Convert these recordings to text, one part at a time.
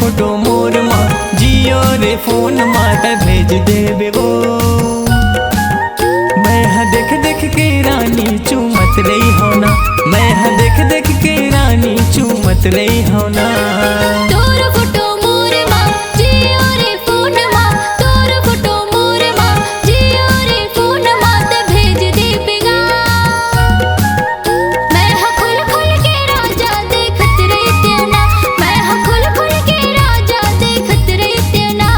Photo मोर माँ जियो रे phone माँ ते भेज देबे वो। मैं देख देख के रानी चूमत रही हो ना, मैं देख देख के रानी चूमत रही हो ना। तोर फोटो मोर माँ जियो रे फोन माँ, तोर फोटो मोर माँ जियो रे फोन माँ ते भेज देबेगा। मैं खुल खुल के राजा देखत रहते ना, मैं खुल खुल के राजा देखत रहते ना।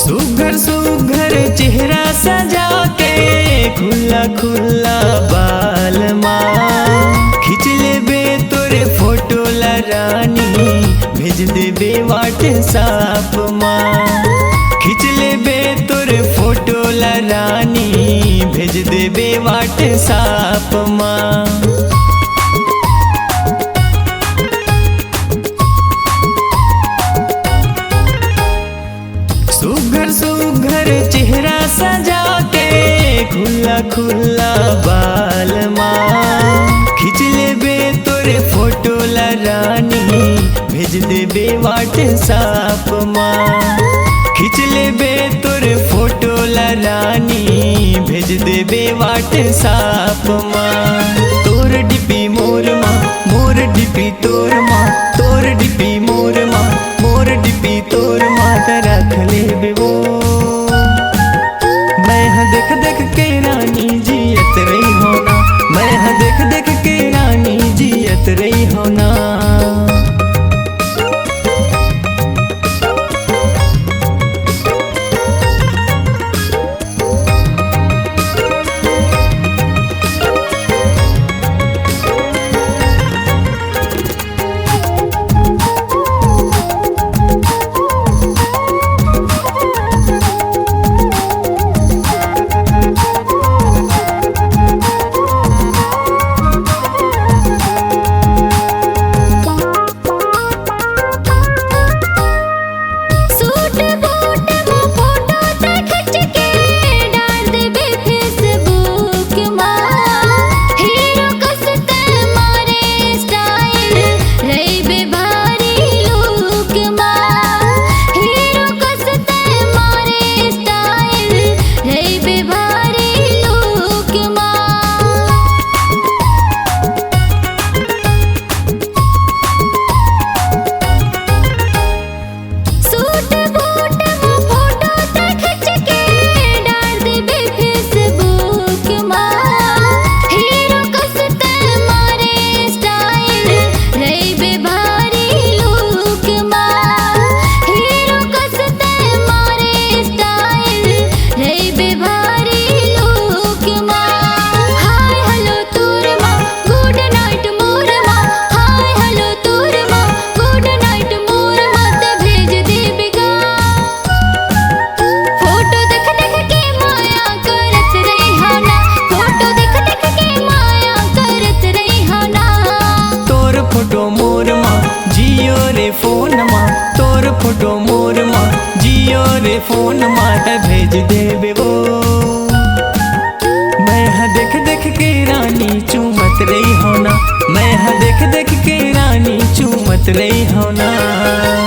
सुघर सुघर चेहरा सजा के खुला खुला बाल माँ खींच लेबे तोरे फोटो ला रानी भेज देबे व्हाट्सएप माँ। खींच लेबे तोरे फोटो ला रानी भेज देबे व्हाट्सएप माँ। सुघर सुघर चेहरा सजा के खुला खुला बाल माँ खींच लेबे तोरे फोटो ला रानी भेज देबे व्हाट्सएप माँ। खींच लेबे तोरे फोटो ला रानी भेज देबे व्हाट्सएप माँ। तोर डीपी मोर माँ, मोर डीपी तोर माँ, तोर डीपी मोर माँ, मोर डीपी तोर माँ ते रख लेबे वो। मैं देख देख के रानी जियत रही हो ना, मैं देख देख के रानी जियत रही हो ना। फोटो मोर माँ जियो रे फोन माँ, तोर फोटो मोर माँ जियो रे फोन माँ ते भेज देबे वो। मैं देख देख के रानी चूमत रही हो ना, मैं देख देख के रानी चूमत रही हो ना।